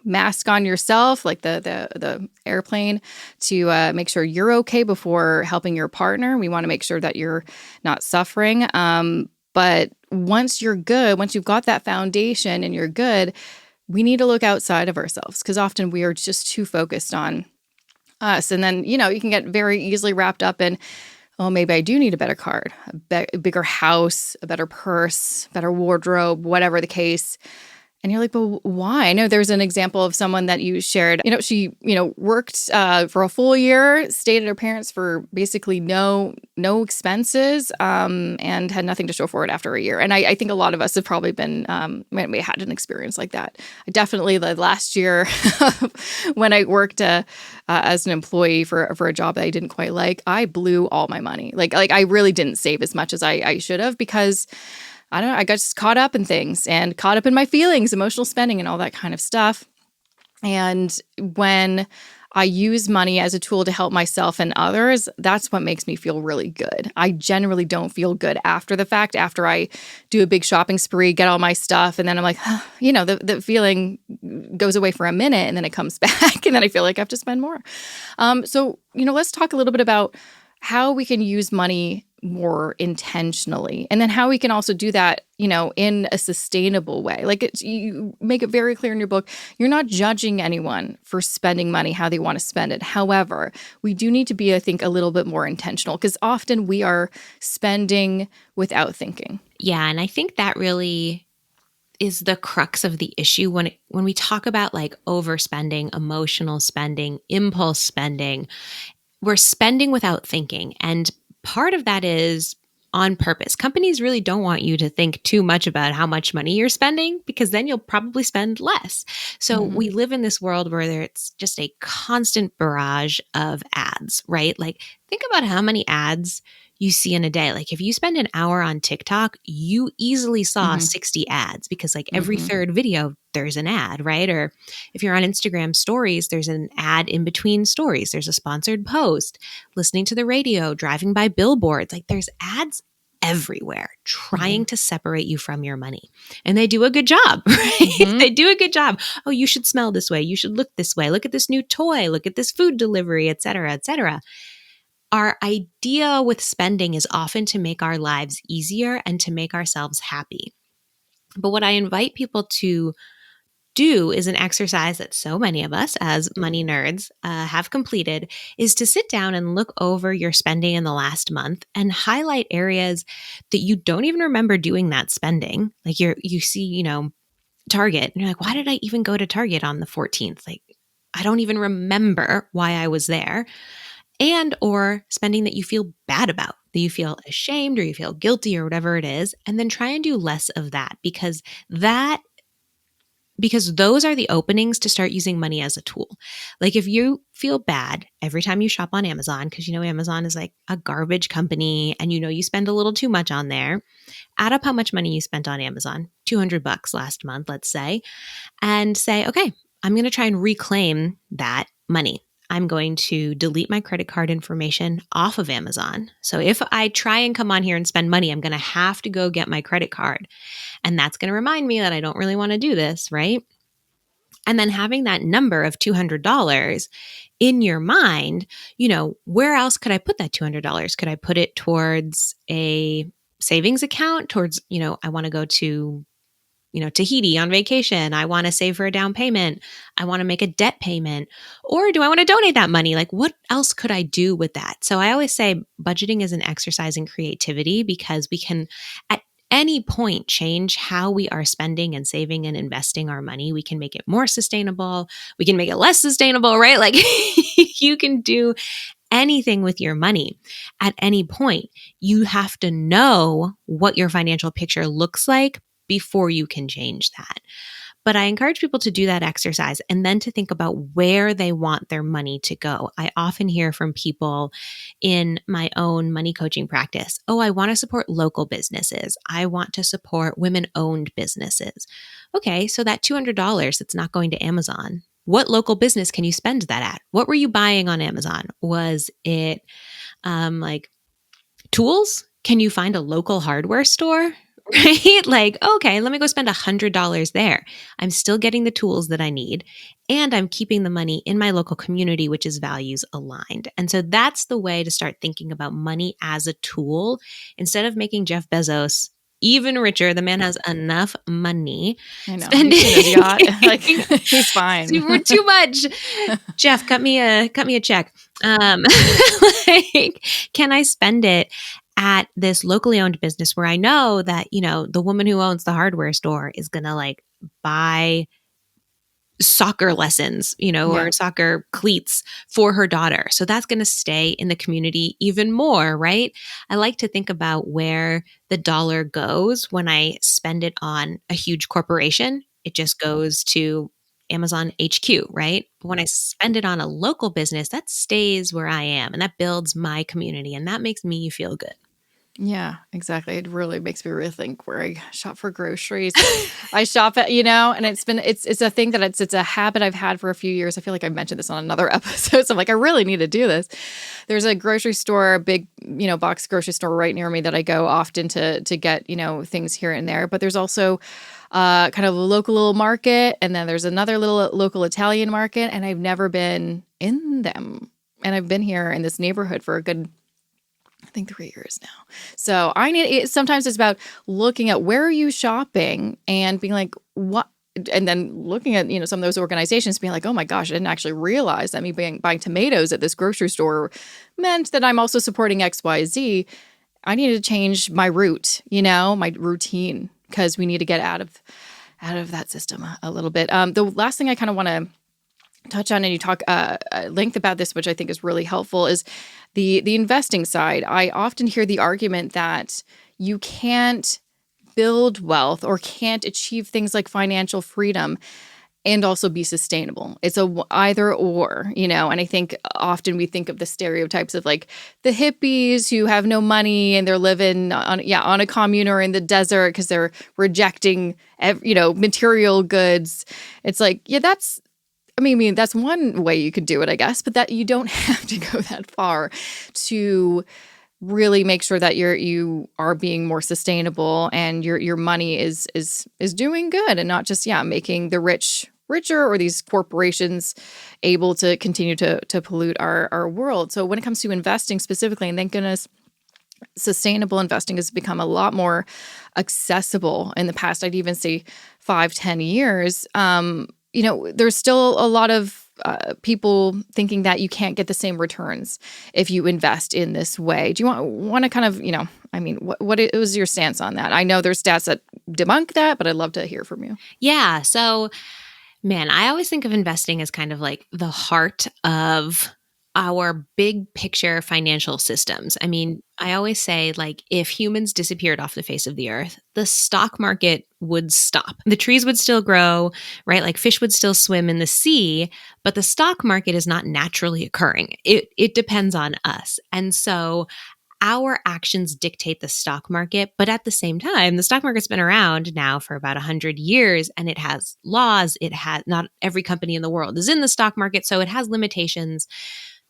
mask on yourself, like the airplane, to make sure you're okay before helping your partner. We want to make sure that you're not suffering. But once you're good, once you've got that foundation and you're good, we need to look outside of ourselves, because often we are just too focused on us. And then, you can get very easily wrapped up in, oh, maybe I do need a better card, a bigger house, a better purse, better wardrobe, whatever the case. And you're like, but why? I know there's an example of someone that you shared. She, worked for a full year, stayed at her parents for basically no expenses, and had nothing to show for it after a year. And I think a lot of us have probably been, we had an experience like that. Definitely the last year when I worked as an employee for a job that I didn't quite like, I blew all my money. Like I really didn't save as much as I should have, because I don't know, I got just caught up in things and caught up in my feelings, emotional spending and all that kind of stuff. And when I use money as a tool to help myself and others, that's what makes me feel really good. I generally don't feel good after the fact, after I do a big shopping spree, get all my stuff, and then I'm like, the feeling goes away for a minute and then it comes back and then I feel like I have to spend more. So let's talk a little bit about how we can use money more intentionally, and then how we can also do that, in a sustainable way. Like you make it very clear in your book, you're not judging anyone for spending money how they want to spend it. However, we do need to be, I think, a little bit more intentional, because often we are spending without thinking. Yeah, and I think that really is the crux of the issue when we talk about like overspending, emotional spending, impulse spending. We're spending without thinking. And part of that is on purpose. Companies really don't want you to think too much about how much money you're spending, because then you'll probably spend less. So we live in this world where it's just a constant barrage of ads, right? Like think about how many ads you see in a day. Like if you spend an hour on TikTok, you easily saw 60 ads, because like every third video, there's an ad, right? Or if you're on Instagram stories, there's an ad in between stories. There's a sponsored post, listening to the radio, driving by billboards. Like there's ads everywhere trying to separate you from your money. And they do a good job, right? They do a good job. Oh, you should smell this way. You should look this way. Look at this new toy. Look at this food delivery, et cetera, et cetera. Our idea with spending is often to make our lives easier and to make ourselves happy. But what I invite people to do is an exercise that so many of us as money nerds have completed, is to sit down and look over your spending in the last month and highlight areas that you don't even remember doing that spending. Like you see, Target, and you're like, why did I even go to Target on the 14th? Like, I don't even remember why I was there. And or spending that you feel bad about, that you feel ashamed or you feel guilty or whatever it is, and then try and do less of that, because those are the openings to start using money as a tool. Like if you feel bad every time you shop on Amazon, because Amazon is like a garbage company and you spend a little too much on there, add up how much money you spent on Amazon, $200 last month, let's say, and say, okay, I'm going to try and reclaim that money. I'm going to delete my credit card information off of Amazon. So if I try and come on here and spend money, I'm going to have to go get my credit card. And that's going to remind me that I don't really want to do this, right? And then having that number of $200 in your mind, where else could I put that $200? Could I put it towards a savings account, towards, I want to go to Tahiti on vacation. I want to save for a down payment. I want to make a debt payment. Or do I want to donate that money? Like, what else could I do with that? So I always say budgeting is an exercise in creativity, because we can, at any point, change how we are spending and saving and investing our money. We can make it more sustainable. We can make it less sustainable, right? Like you can do anything with your money at any point. You have to know what your financial picture looks like before you can change that. But I encourage people to do that exercise and then to think about where they want their money to go. I often hear from people in my own money coaching practice, oh, I want to support local businesses. I want to support women-owned businesses. Okay, so that $200 that's not going to Amazon, what local business can you spend that at? What were you buying on Amazon? Was it like tools? Can you find a local hardware store? Right? Like, okay, let me go spend $100 there. I'm still getting the tools that I need, and I'm keeping the money in my local community, which is values aligned. And so that's the way to start thinking about money as a tool instead of making Jeff Bezos even richer. The man has enough money. I know. Spending You've seen his yacht. Like, he's fine. too much. Jeff, cut me a check. Like, can I spend it at this locally owned business where I know that, the woman who owns the hardware store is going to like buy soccer lessons, or soccer cleats for her daughter. So that's going to stay in the community even more, right? I like to think about where the dollar goes when I spend it on a huge corporation. It just goes to Amazon HQ, right? But when I spend it on a local business, that stays where I am and that builds my community and that makes me feel good. Yeah, exactly. It really makes me rethink where I shop for groceries. I shop at, and it's a thing that it's a habit I've had for a few years. I feel like I mentioned this on another episode. So I'm like, I really need to do this. There's a grocery store, a big, box grocery store right near me that I go often to get, things here and there. But there's also kind of a local little market. And then there's another little local Italian market. And I've never been in them. And I've been here in this neighborhood for a good, I think 3 years now. So sometimes it's about looking at where are you shopping and being like, what? And then looking at, some of those organizations being like, oh my gosh, I didn't actually realize that me buying tomatoes at this grocery store meant that I'm also supporting XYZ. I need to change my route, my routine, because we need to get out of that system a little bit. The last thing I kind of want to touch on, and you talk at length about this, which I think is really helpful, is the investing side. I often hear the argument that you can't build wealth or can't achieve things like financial freedom and also be sustainable. It's a either or, and I think often we think of the stereotypes of like the hippies who have no money and they're living on a commune or in the desert because they're rejecting, material goods. It's like, that's one way you could do it, I guess, but that you don't have to go that far to really make sure that you are being more sustainable and your money is doing good and not just making the rich richer or these corporations able to continue to pollute our world. So when it comes to investing specifically, and thank goodness sustainable investing has become a lot more accessible in the past, I'd even say 5-10 years. There's still a lot of people thinking that you can't get the same returns if you invest in this way. Do you want to kind of, what was your stance on that? I know there's stats that debunk that, but I'd love to hear from you. Yeah. So, man, I always think of investing as kind of like the heart of our big picture financial systems. I always say, like, if humans disappeared off the face of the earth, the stock market would stop. The trees would still grow, right? Like fish would still swim in the sea, but the stock market is not naturally occurring. It depends on us. And so our actions dictate the stock market. But at the same time, the stock market's been around now for about 100 years and it has laws. It has not every company in the world is in the stock market. So it has limitations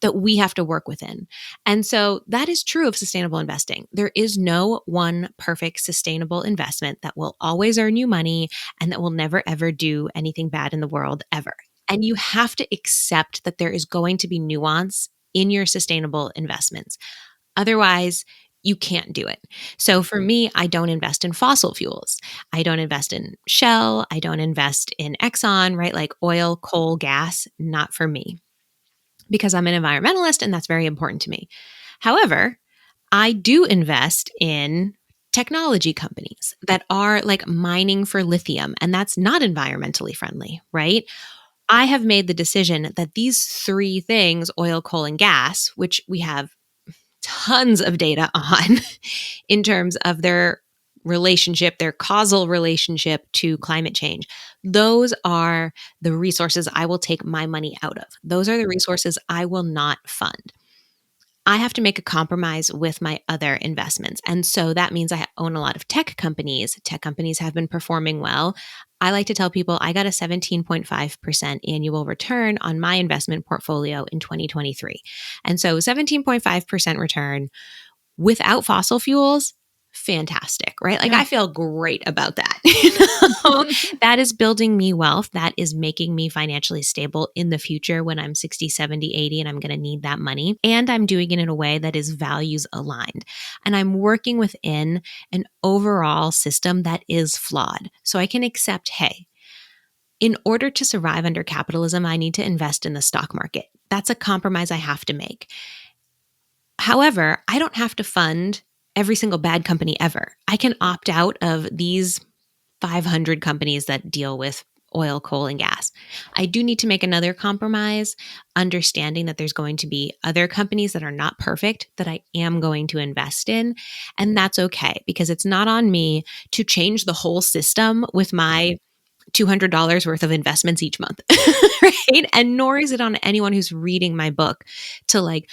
that we have to work within. And so that is true of sustainable investing. There is no one perfect sustainable investment that will always earn you money and that will never, ever do anything bad in the world ever. And you have to accept that there is going to be nuance in your sustainable investments. Otherwise, you can't do it. So for me, I don't invest in fossil fuels. I don't invest in Shell. I don't invest in Exxon, right? Like oil, coal, gas, not for me. Because I'm an environmentalist and that's very important to me. However, I do invest in technology companies that are like mining for lithium, and that's not environmentally friendly, right? I have made the decision that these three things, oil, coal, and gas, which we have tons of data on in terms of their relationship, their causal relationship to climate change. Those are the resources I will take my money out of. Those are the resources I will not fund. I have to make a compromise with my other investments. And so that means I own a lot of tech companies. Tech companies have been performing well. I like to tell people I got a 17.5% annual return on my investment portfolio in 2023. And so 17.5% return without fossil fuels, fantastic, right? Like I feel great about that. That is building me wealth. That is making me financially stable in the future when I'm 60, 70, 80, and I'm going to need that money. And I'm doing it in a way that is values aligned. And I'm working within an overall system that is flawed. So I can accept, hey, in order to survive under capitalism, I need to invest in the stock market. That's a compromise I have to make. However, I don't have to fund every single bad company ever. I can opt out of these 500 companies that deal with oil, coal, and gas. I do need to make another compromise, understanding that there's going to be other companies that are not perfect that I am going to invest in. And that's okay, because it's not on me to change the whole system with my $200 worth of investments each month, right? And nor is it on anyone who's reading my book to like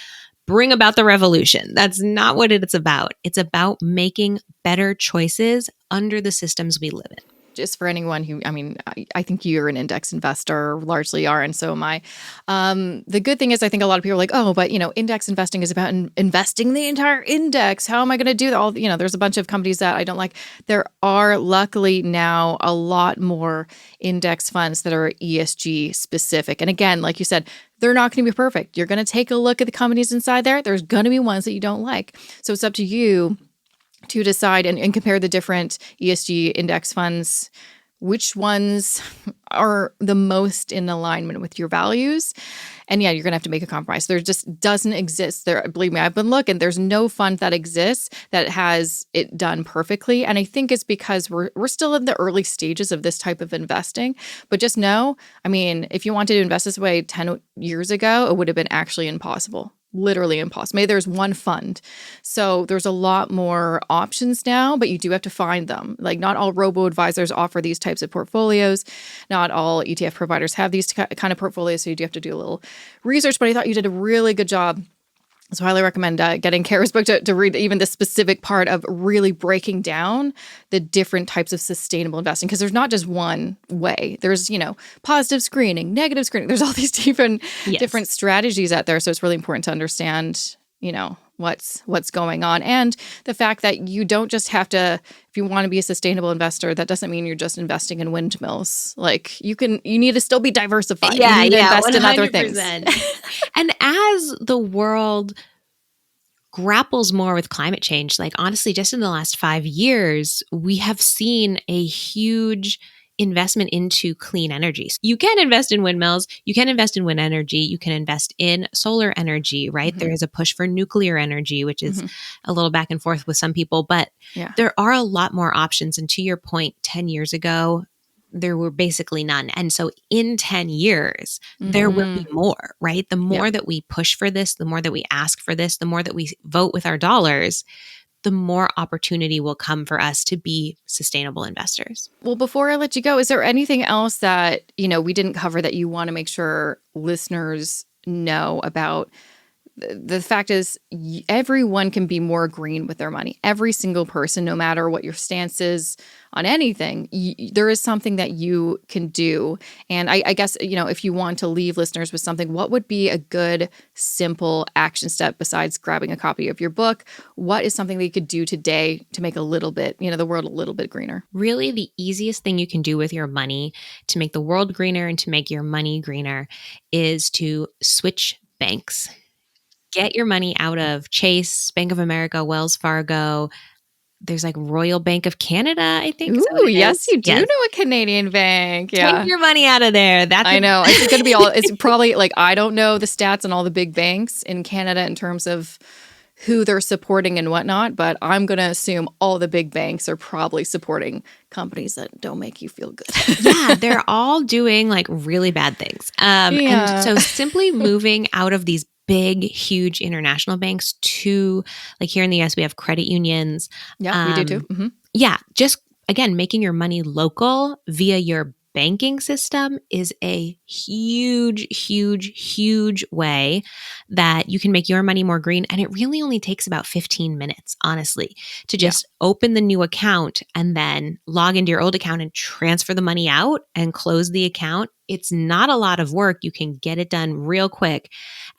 bring about the revolution. That's not what it's about. It's about making better choices under the systems we live in. Just for anyone who, I think you're an index investor, largely are, and so am I. The good thing is, I think a lot of people are like, oh, but index investing is about investing the entire index. How am I going to do that? There's a bunch of companies that I don't like. There are luckily now a lot more index funds that are ESG specific. And again, like you said, they're not going to be perfect. You're going to take a look at the companies inside there. There's going to be ones that you don't like. So it's up to you to decide and compare the different ESG index funds, which ones are the most in alignment with your values. And yeah, you're going to have to make a compromise. There just doesn't exist there. Believe me, I've been looking. There's no fund that exists that has it done perfectly. And I think it's because we're still in the early stages of this type of investing. But just know, if you wanted to invest this way 10 years ago, it would have been actually impossible. Literally impossible. Maybe there's one fund. So there's a lot more options now, but you do have to find them. Like not all robo-advisors offer these types of portfolios. Not all ETF providers have these kind of portfolios. So you do have to do a little research, but I thought you did a really good job. So I highly recommend getting Kara's book to read even the specific part of really breaking down the different types of sustainable investing, because there's not just one way. There's, positive screening, negative screening. There's all these different strategies out there. So it's really important to understand, what's going on. And the fact that you don't just have to, if you want to be a sustainable investor, that doesn't mean you're just investing in windmills. Like you need to still be diversified. Yeah, you need to invest 100%. in other things. And as the world grapples more with climate change, like honestly, just in the last 5 years, we have seen a huge investment into clean energy. So you can invest in windmills, you can invest in wind energy, you can invest in solar energy, right? Mm-hmm. There is a push for nuclear energy, which is a little back and forth with some people, but there are a lot more options. And to your point, 10 years ago, there were basically none. And so in 10 years, there will be more, right? The more that we push for this, the more that we ask for this, the more that we vote with our dollars, the more opportunity will come for us to be sustainable investors. Well, before I let you go, is there anything else that, we didn't cover that you want to make sure listeners know about? The fact is, everyone can be more green with their money. Every single person, no matter what your stance is on anything, there is something that you can do. And I guess, if you want to leave listeners with something, what would be a good, simple action step besides grabbing a copy of your book? What is something that you could do today to make a little bit, the world a little bit greener? Really, the easiest thing you can do with your money to make the world greener and to make your money greener is to switch banks. Get your money out of Chase, Bank of America, Wells Fargo. There's like Royal Bank of Canada, I think. Ooh, yes, you do know a Canadian bank. Yeah. Take your money out of there. I know. It's going to be it's probably like, I don't know the stats on all the big banks in Canada in terms of who they're supporting and whatnot, but I'm going to assume all the big banks are probably supporting companies that don't make you feel good. Yeah, they're all doing like really bad things. And so simply moving out of these big, huge international banks to, like here in the US, we have credit unions. Yeah, we do too. Mm-hmm. Yeah, just again, making your money local via your banking system is a huge, huge, huge way that you can make your money more green. And it really only takes about 15 minutes, honestly, to Yeah. just open the new account and then log into your old account and transfer the money out and close the account. It's not a lot of work. You can get it done real quick.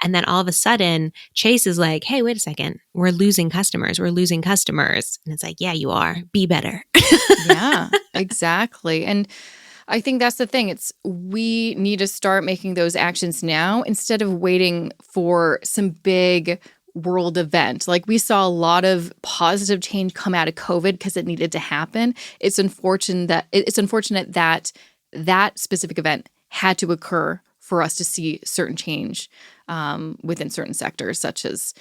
And then all of a sudden, Chase is like, hey, wait a second. We're losing customers. We're losing customers. And it's like, yeah, you are. Be better. Yeah, exactly. And I think that's the thing. We need to start making those actions now instead of waiting for some big world event. Like we saw a lot of positive change come out of COVID because it needed to happen. It's unfortunate that that specific event had to occur for us to see certain change within certain sectors, such as,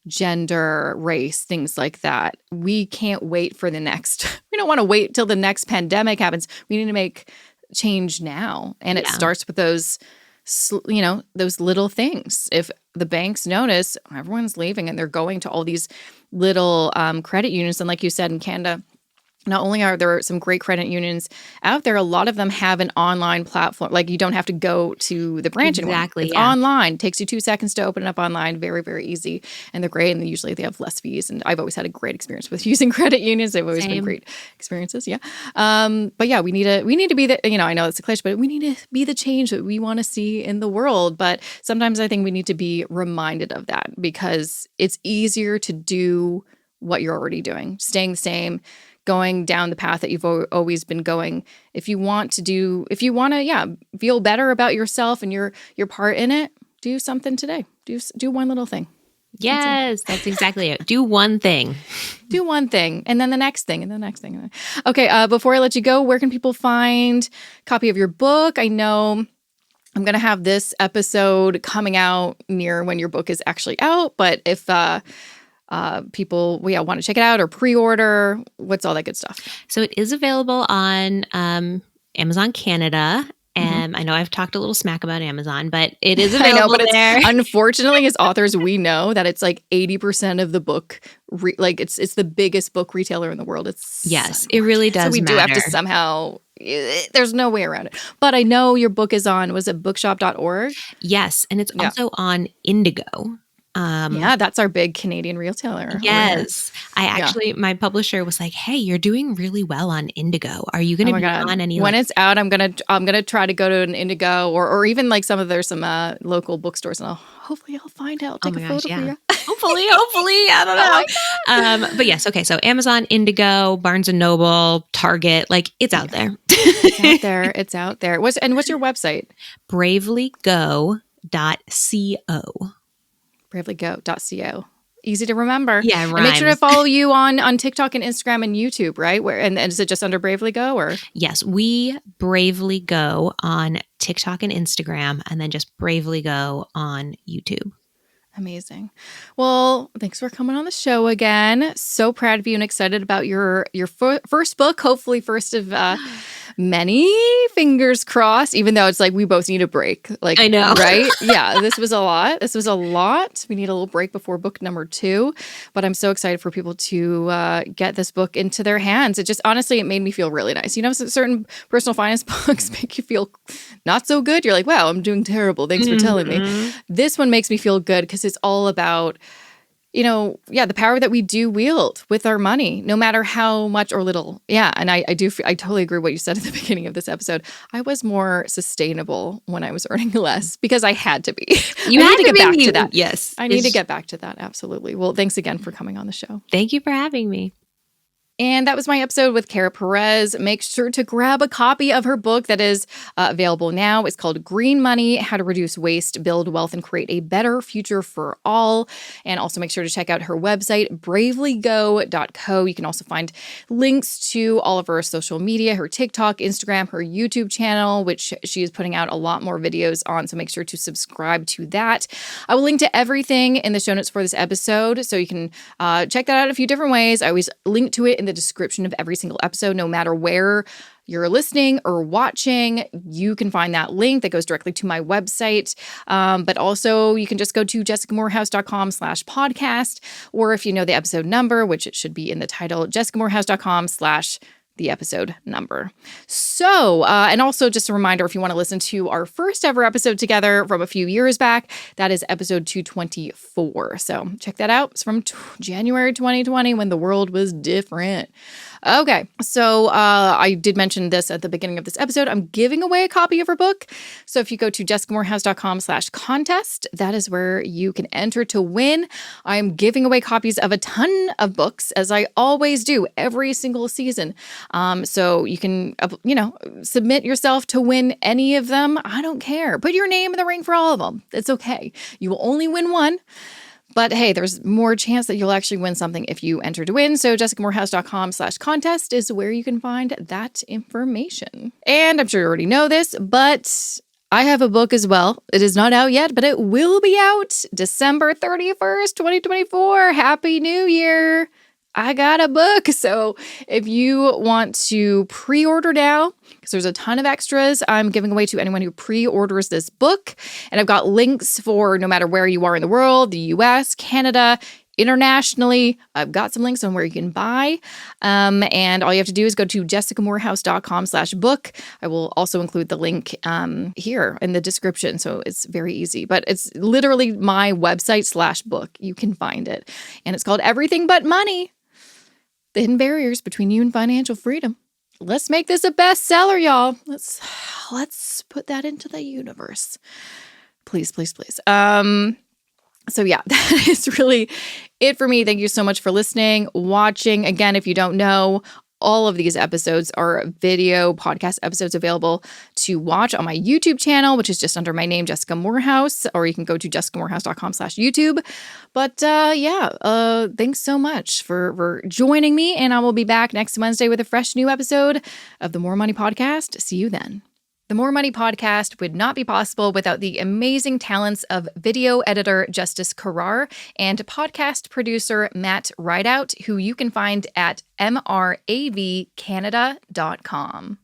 gender, race, things like that. We can't wait for the next, we don't want to wait till the next pandemic happens. We need to make change now. And it starts with those little things. If the banks notice everyone's leaving and they're going to all these little credit unions, and like you said, in Canada, not only are there some great credit unions out there, a lot of them have an online platform. Like you don't have to go to the branch anymore. Exactly. It's online. It takes you 2 seconds to open it up online. Very, very easy. And they're great. And usually they have less fees. And I've always had a great experience with using credit unions. They've always been great experiences. Yeah. But yeah, we need to be the, I know it's a cliche, but we need to be the change that we want to see in the world. But sometimes I think we need to be reminded of that because it's easier to do what you're already doing, staying the same, going down the path that you've always been going. If you want to, feel better about yourself and your part in it, do something today. Do one little thing. Yes, that's exactly it. Do one thing. Do one thing, and then the next thing, and the next thing. Okay, before I let you go, where can people find a copy of your book? I know I'm going to have this episode coming out near when your book is actually out, but if people want to check it out or pre-order, what's all that good stuff? So it is available on Amazon Canada. And I know I've talked a little smack about Amazon, but it is available there. Unfortunately, as authors, we know that it's like 80% of the book. It's the biggest book retailer in the world. It really does. So we do have to somehow. There's no way around it. But I know your book is on. Was it bookshop.org? Yes, and it's also on Indigo. That's our big Canadian retailer. Yes. My publisher was like, hey, you're doing really well on Indigo. Are you going to be on any? When it's out, I'm going to try to go to an Indigo or even like there's some local bookstores, and hopefully I'll find out. Take a photo for you. Hopefully. I don't know. But yes. Okay. So Amazon, Indigo, Barnes & Noble, Target, it's out there. It's out there. What's your website? Bravelygo.co. bravelygo.co. Easy to remember. Yeah, and make sure to follow you on TikTok and Instagram and YouTube, right? And is it just under Bravely Go or? Yes, we Bravely Go on TikTok and Instagram, and then just Bravely Go on YouTube. Amazing. Well, thanks for coming on the show again. So proud of you and excited about your first book. Hopefully, first of many. Fingers crossed. Even though it's like we both need a break. I know, right? Yeah, this was a lot. We need a little break before book number 2. But I'm so excited for people to get this book into their hands. It just honestly, it made me feel really nice. Certain personal finance books make you feel not so good. You're like, wow, I'm doing terrible. Thanks for telling me. This one makes me feel good because it's all about, the power that we do wield with our money, no matter how much or little. Yeah. And I totally agree with what you said at the beginning of this episode. I was more sustainable when I was earning less because I had to be. You had to get back to that. Yes. I need to get back to that. Absolutely. Well, thanks again for coming on the show. Thank you for having me. And that was my episode with Kara Perez. Make sure to grab a copy of her book that is available now. It's called Green Money: How to Reduce Waste, Build Wealth, and Create a Better Future for All. And also make sure to check out her website, bravelygo.co. You can also find links to all of her social media, her TikTok, Instagram, her YouTube channel, which she is putting out a lot more videos on. So make sure to subscribe to that. I will link to everything in the show notes for this episode. So you can check that out a few different ways. I always link to it in the description of every single episode, no matter where you're listening or watching, you can find that link that goes directly to my website. But also you can just go to jessicamorehouse.com/podcast, or if you know the episode number, which it should be in the title, jessicamorehouse.com/the episode number. So, and also just a reminder, if you want to listen to our first ever episode together from a few years back, that is episode 224. So check that out. It's from January 2020 when the world was different. Okay, so I did mention this at the beginning of this episode. I'm giving away a copy of her book. So if you go to jessicamorehouse.com/contest, that is where you can enter to win. I'm giving away copies of a ton of books, as I always do every single season. So you can, submit yourself to win any of them. I don't care. Put your name in the ring for all of them. It's okay. You will only win one. But hey, there's more chance that you'll actually win something if you enter to win. So jessicamorehouse.com/contest is where you can find that information. And I'm sure you already know this, but I have a book as well. It is not out yet, but it will be out December 31st, 2024. Happy New Year. I got a book. So if you want to pre-order now, because there's a ton of extras I'm giving away to anyone who pre-orders this book. And I've got links for no matter where you are in the world, the US, Canada, internationally. I've got some links on where you can buy. And all you have to do is go to jessicamorehouse.com/book. I will also include the link here in the description. So it's very easy, but it's literally my website/book. You can find it. And it's called Everything But Money: The Hidden Barriers Between You and Financial Freedom. Let's make this a bestseller, y'all. Let's put that into the universe. Please, please, please. So yeah, that is really it for me. Thank you so much for listening, watching. Again, if you don't know, all of these episodes are video podcast episodes available to watch on my YouTube channel, which is just under my name, Jessica Morehouse, or you can go to jessicamorehouse.com/YouTube. But thanks so much for joining me, and I will be back next Wednesday with a fresh new episode of the More Money Podcast. See you then. The More Money Podcast would not be possible without the amazing talents of video editor Justice Karar and podcast producer Matt Rideout, who you can find at mravcanada.com.